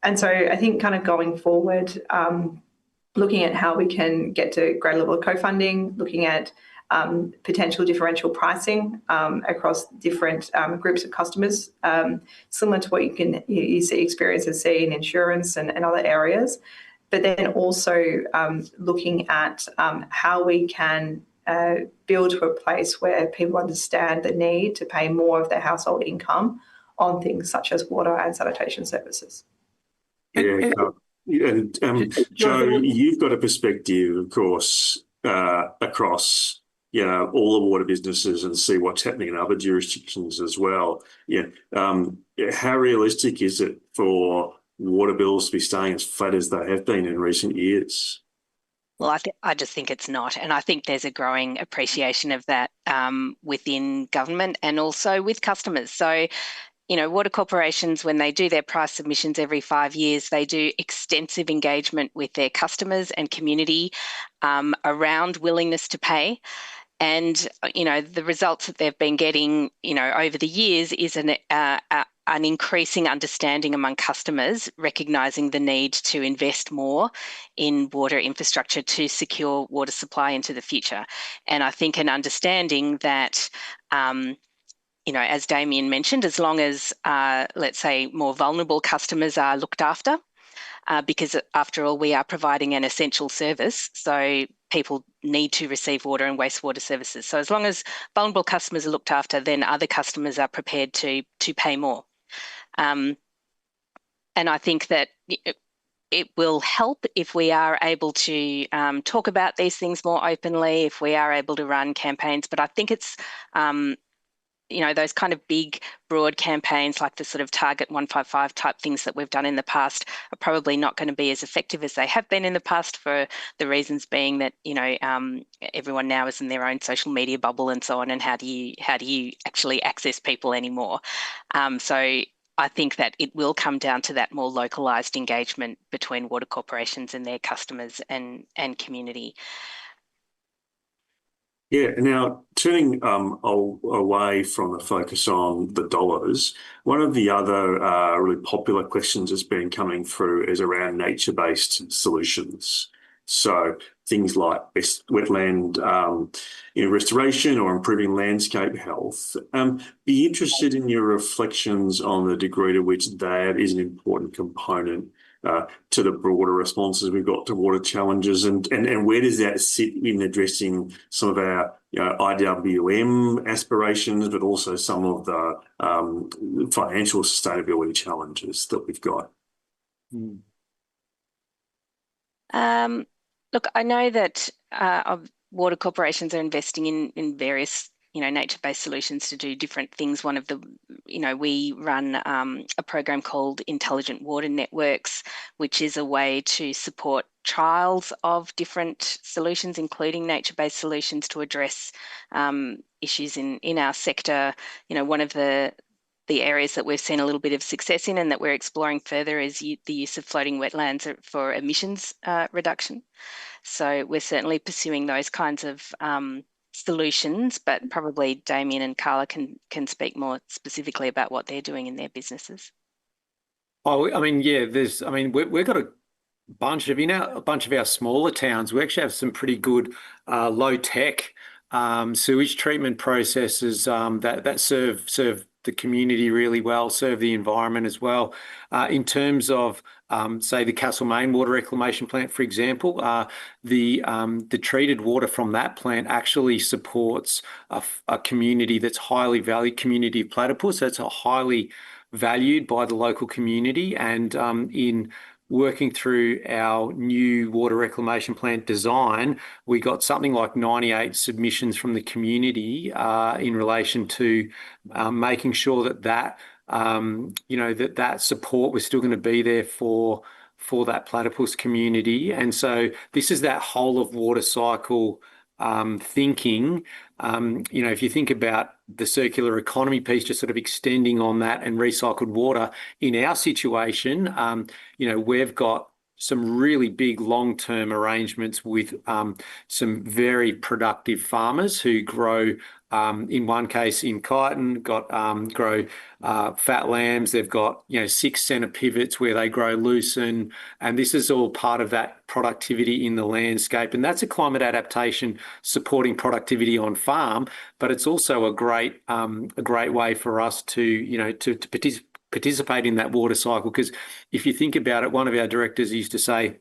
And so I think kind of going forward, looking at how we can get to greater level of co-funding, looking at potential differential pricing across different groups of customers, similar to what you see experience and see in insurance and other areas, but then also looking at how we can build to a place where people understand the need to pay more of their household income on things such as water and sanitation services. Yeah, and Joe, you've got a perspective, of course, across all the water businesses and see what's happening in other jurisdictions as well. Yeah, how realistic is it for water bills to be staying as flat as they have been in recent years? Well, I just think it's not. And I think there's a growing appreciation of that within government and also with customers. So, water corporations, when they do their price submissions every 5 years, they do extensive engagement with their customers and community around willingness to pay. And, the results that they've been getting, over the years is an increasing understanding among customers, recognising the need to invest more in water infrastructure to secure water supply into the future. And I think an understanding that, as Damien mentioned, as long as, let's say, more vulnerable customers are looked after, because after all, we are providing an essential service. So people need to receive water and wastewater services. So as long as vulnerable customers are looked after, then other customers are prepared to pay more. And I think that it will help if we are able to talk about these things more openly, if we are able to run campaigns. But I think it's those kind of big, broad campaigns like the sort of Target 155 type things that we've done in the past are probably not going to be as effective as they have been in the past, for the reasons being that, everyone now is in their own social media bubble and so on. And how do you actually access people anymore? So I think that it will come down to that more localised engagement between water corporations and their customers and community. Yeah, now turning away from the focus on the dollars, one of the other really popular questions that's been coming through is around nature-based solutions. So things like wetland restoration or improving landscape health. Be interested in your reflections on the degree to which that is an important component to the broader responses we've got to water challenges, and where does that sit in addressing some of our IWM aspirations, but also some of the financial sustainability challenges that we've got? Look, I know that water corporations are investing in various nature-based solutions to do different things. One of the, we run a program called Intelligent Water Networks, which is a way to support trials of different solutions, including nature-based solutions, to address issues in our sector. One of the areas that we've seen a little bit of success in and that we're exploring further is the use of floating wetlands for emissions reduction. So we're certainly pursuing those kinds of solutions, but probably Damien and Carla can speak more specifically about what they're doing in their businesses. Oh, I mean, yeah, we've got a bunch of our smaller towns. We actually have some pretty good low tech sewage treatment processes that serve the community really well, serve the environment as well. In terms of, say, the Castlemaine water reclamation plant, for example, the treated water from that plant actually supports a community that's highly valued, community of platypus. That's highly valued by the local community. And in working through our new water reclamation plant design, we got something like 98 submissions from the community in relation to making sure that support was still going to be there for that platypus community. And so this is that whole of water cycle thinking. If you think about the circular economy piece, just sort of extending on that, and recycled water in our situation, we've got some really big long-term arrangements with some very productive farmers who grow, in one case in Kyneton, grow fat lambs. They've got 6 centre pivots where they grow lucerne, and this is all part of that productivity in the landscape. And that's a climate adaptation supporting productivity on farm, but it's also a great way for us to participate in that water cycle. Because if you think about it, one of our directors used to say,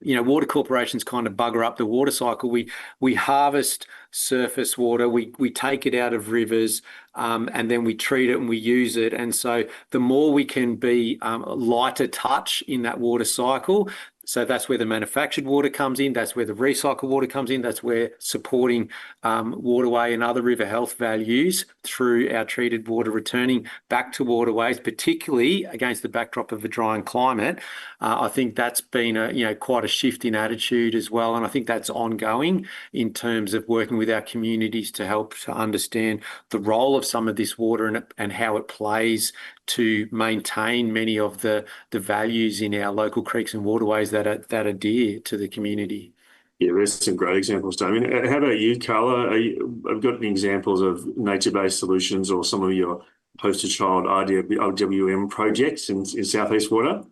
water corporations kind of bugger up the water cycle. We harvest surface water, we take it out of rivers, and then we treat it and we use it. And so the more we can be lighter touch in that water cycle, So that's where the manufactured water comes in. That's where the recycled water comes in. That's where supporting waterway and other river health values through our treated water returning back to waterways, particularly against the backdrop of a drying climate. I think that's been quite a shift in attitude as well. And I think that's ongoing in terms of working with our communities to help to understand the role of some of this water and how it plays to maintain many of the values in our local creeks and waterways that are dear to the community. Yeah, there's some great examples, Damien. How about you, Carla? I've got any examples of nature-based solutions or some of your poster child RWM projects in Southeast Water?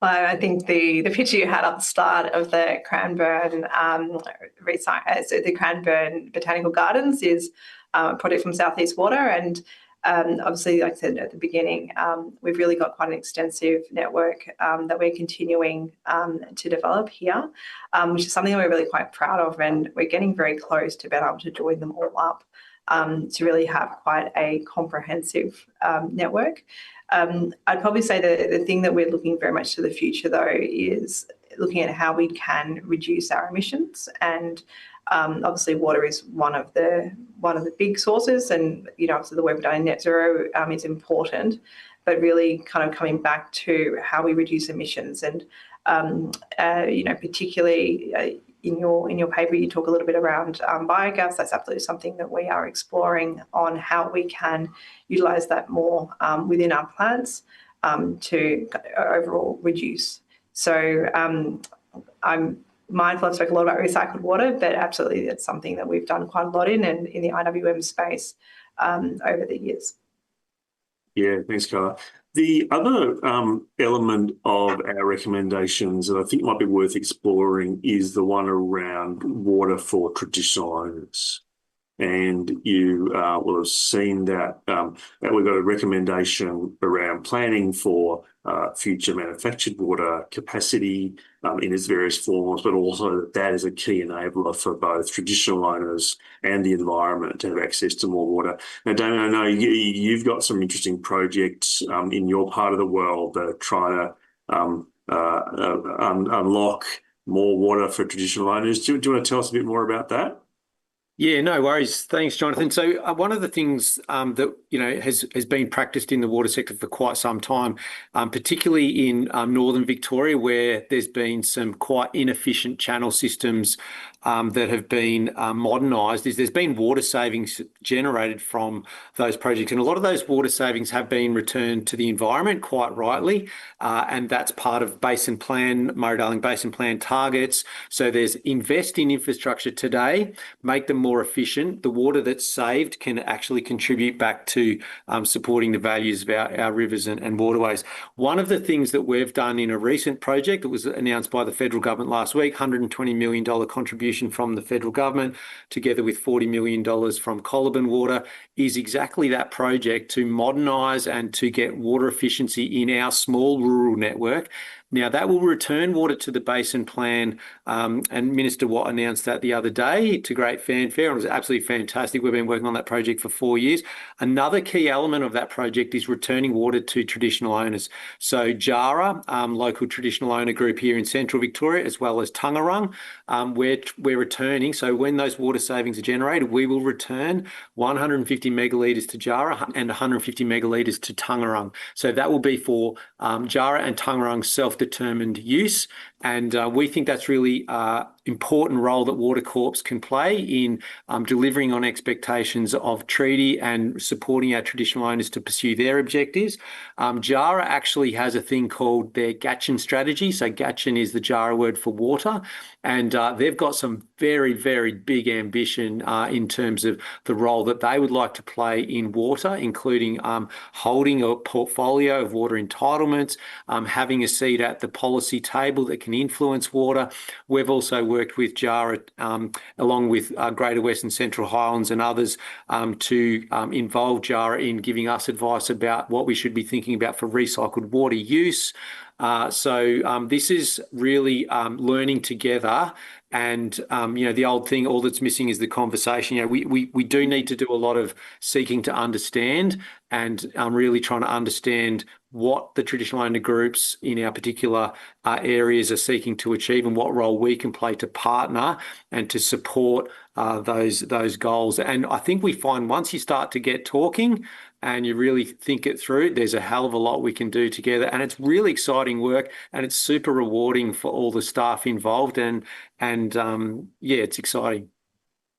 Well, I think the picture you had at the start of the Cranbourne the Cranbourne Botanical Gardens is a project from Southeast Water, and obviously, like I said at the beginning, we've really got quite an extensive network that we're continuing to develop here, which is something that we're really quite proud of, and we're getting very close to being able to join them all up to really have quite a comprehensive network. I'd probably say the thing that we're looking very much to the future, though, is looking at how we can reduce our emissions, and obviously water is one of the big sources, and obviously the work we've done in net zero is important, but really kind of coming back to how we reduce emissions, and particularly in your paper you talk a little bit around biogas. That's absolutely something that we are exploring on how we can utilise that more within our plants to overall reduce. So I'm mindful I've spoken a lot about recycled water, but absolutely that's something that we've done quite a lot in the IWM space over the years. Yeah, thanks, Carla. The other element of our recommendations that I think might be worth exploring is the one around water for traditional owners. And you will have seen that we've got a recommendation around planning for future manufactured water capacity in its various forms, but also that is a key enabler for both traditional owners and the environment to have access to more water. Now, Damien, I know you've got some interesting projects in your part of the world that are trying to unlock more water for traditional owners. Do you want to tell us a bit more about that? Yeah, no worries. Thanks, Jonathan. So one of the things that has been practiced in the water sector for quite some time, particularly in northern Victoria, where there's been some quite inefficient channel systems that have been modernised, is there's been water savings generated from those projects, and a lot of those water savings have been returned to the environment, quite rightly, and that's part of Murray-Darling Basin Plan targets. So there's invest in infrastructure today, make them more efficient. The water that's saved can actually contribute back to supporting the values of our rivers and waterways. One of the things that we've done in a recent project that was announced by the federal government last week, $120 million contribution from the federal government, together with $40 million from Collaburn Water, is exactly that project to modernise and to get water efficiency in our small rural network. Now, that will return water to the Basin Plan, and Minister Watt announced that the other day to great fanfare, and it was absolutely fantastic. We've been working on that project for 4 years. Another key element of that project is returning water to traditional owners. So Jara, local traditional owner group here in Central Victoria, as well as Tungarung, we're returning. So when those water savings are generated, we will return 150 megalitres to Jara and 150 megalitres to Tungarung. So that will be for Jara and Tungarung self-determined use, and we think that's really important role that Water Corps can play in delivering on expectations of treaty and supporting our traditional owners to pursue their objectives. Jara actually has a thing called their Gatchin strategy. So Gatchin is the Jara word for water, and they've got some very, very big ambition in terms of the role that they would like to play in water, including holding a portfolio of water entitlements, having a seat at the policy table that can influence water. We've also worked with Jara, along with Greater Western Central Highlands and others, to involve Jara in giving us advice about what we should be thinking about for recycled water use. So this is really learning together And, the old thing, all that's missing is the conversation. We do need to do a lot of seeking to understand and really trying to understand what the traditional owner groups in our particular areas are seeking to achieve and what role we can play to partner and to support those goals. And I think we find once you start to get talking and you really think it through, there's a hell of a lot we can do together. And it's really exciting work and it's super rewarding for all the staff involved. And it's exciting.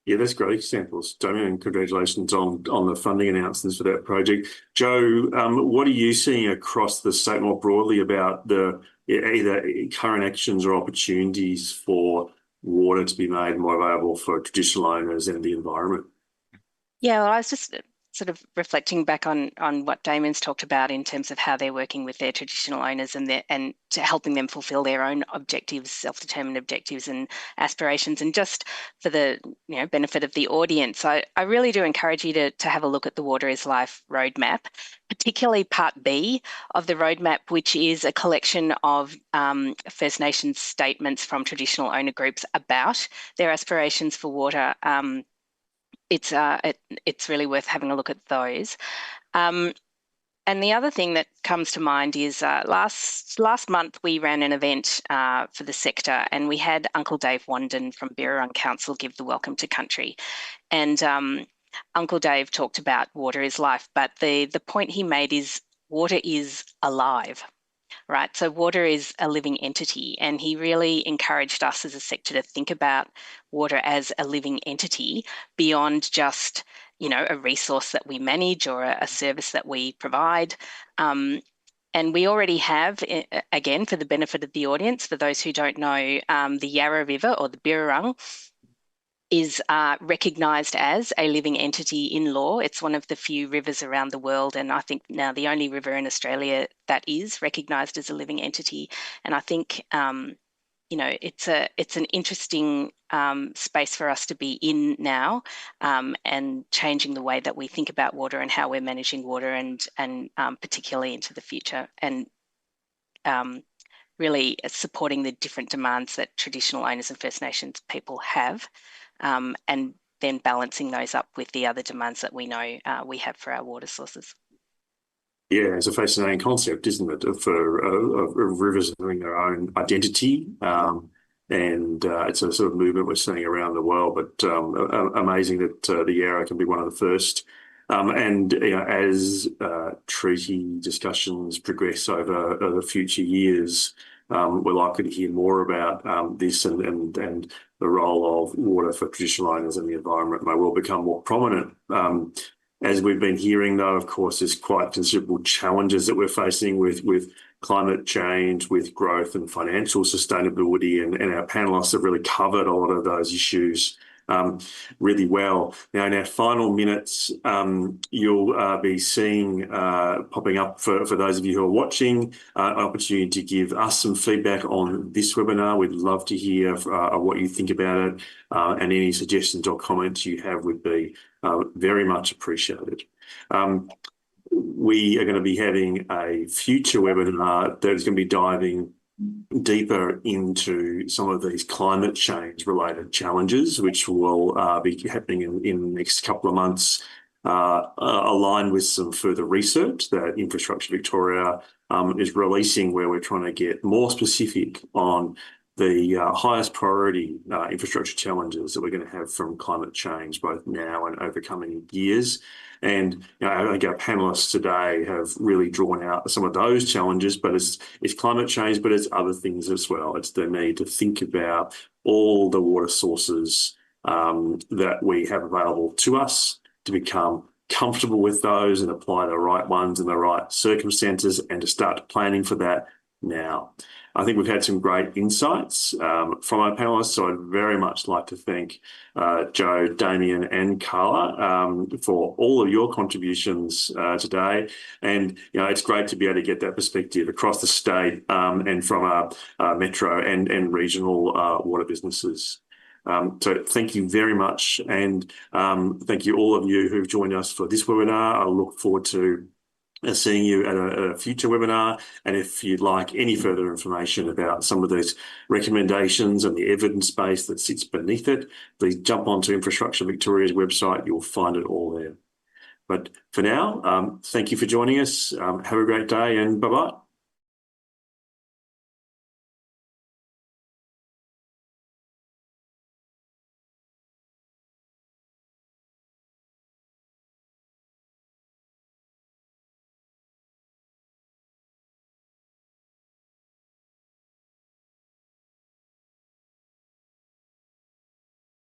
Yeah, that's great examples, Damien, and congratulations on the funding announcements for that project. Joe, what are you seeing across the state more broadly about the either current actions or opportunities for water to be made more available for traditional owners and the environment? Yeah, well, I was just sort of reflecting back on what Damien's talked about in terms of how they're working with their traditional owners and to helping them fulfil their own objectives, self-determined objectives and aspirations. And just for the benefit of the audience, I really do encourage you to have a look at the Water is Life roadmap, particularly Part B of the roadmap, which is a collection of First Nations statements from traditional owner groups about their aspirations for water. It's really worth having a look at those. And the other thing that comes to mind is last month we ran an event for the sector, and we had Uncle Dave Wandon from Birrarung Council give the welcome to country. And Uncle Dave talked about water is life, but the point he made is water is alive. Right, so water is a living entity, and he really encouraged us as a sector to think about water as a living entity beyond just, a resource that we manage or a service that we provide. And we already have, again, for the benefit of the audience, for those who don't know, the Yarra River or the Birrarung is recognised as a living entity in law. It's one of the few rivers around the world, and I think now the only river in Australia that is recognised as a living entity. And I think, it's an interesting space for us to be in now, and changing the way that we think about water and how we're managing water, and particularly into the future, and really supporting the different demands that traditional owners and First Nations people have. And then balancing those up with the other demands that we know we have for our water sources. Yeah, it's a fascinating concept, isn't it, for rivers having their own identity. And it's a sort of movement we're seeing around the world, but amazing that the Yarra can be one of the first. And as treaty discussions progress over the future years, we're likely to hear more about this and the role of water for traditional owners in the environment may well become more prominent. As we've been hearing, though, of course, there's quite considerable challenges that we're facing with climate change, with growth and financial sustainability, and our panellists have really covered a lot of those issues really well. Now, in our final minutes, you'll be seeing popping up for those of you who are watching, an opportunity to give us some feedback on this webinar. We'd love to hear what you think about it, and any suggestions or comments you have would be very much appreciated. We are going to be having a future webinar that is going to be diving deeper into some of these climate change related challenges, which will be happening in the next couple of months, aligned with some further research that Infrastructure Victoria is releasing, where we're trying to get more specific on the highest priority infrastructure challenges that we're going to have from climate change, both now and over coming years. And I think our panellists today have really drawn out some of those challenges, but it's climate change, but it's other things as well. It's the need to think about all the water sources that we have available to us, to become comfortable with those and apply the right ones in the right circumstances, and to start planning for that now. I think we've had some great insights from our panellists, so I'd very much like to thank Joe, Damien and Carla for all of your contributions today. And, it's great to be able to get that perspective across the state and from our metro and regional water businesses. So thank you very much, and thank you all of you who've joined us for this webinar. I look forward to seeing you at a future webinar. And if you'd like any further information about some of those recommendations and the evidence base that sits beneath it, please jump onto Infrastructure Victoria's website. You'll find it all there. But for now, thank you for joining us. Have a great day and bye-bye.